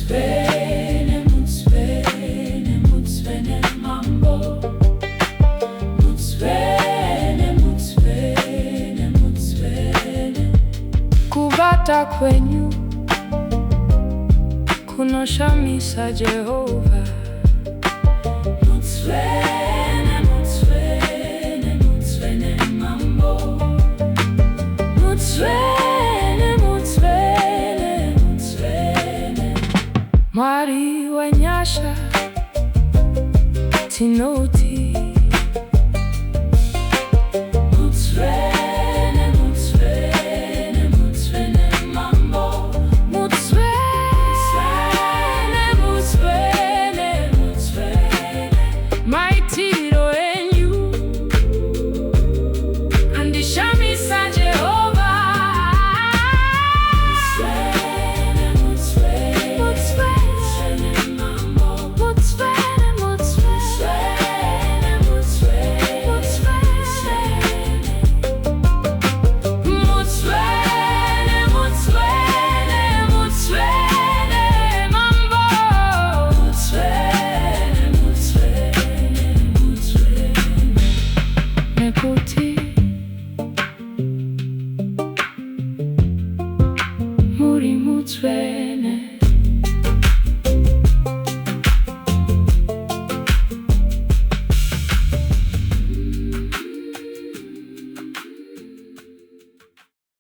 Mutsvene, Mutsvene, Mutsvene mambo. Mutsvene, Mutsvene, Mutsvene. Kubata Kwenyu Kunoshamisa Jehovah. Mutsvene, Mutsvene, Mutsvene mambo. Mutsvene, Mutsvene, Mutsvene. Mwari wenyasha tinoti. Mutsvene, Mutsvene, Mutsvene mambo. Mutsvene, Mutsvene, Mutsvene. Maitiro enyu andishamisa Jehovah. Mutsvene, Mutsvene, Mutsvene mambo. Mutsvene, Mutsvene, Mutsvene, Mutsvene. Mutsvene, Mutsvene, Mutsvene mambo. Mutsvene, Mutsvene, Mutsvene. Nekuti muri Mutsvene.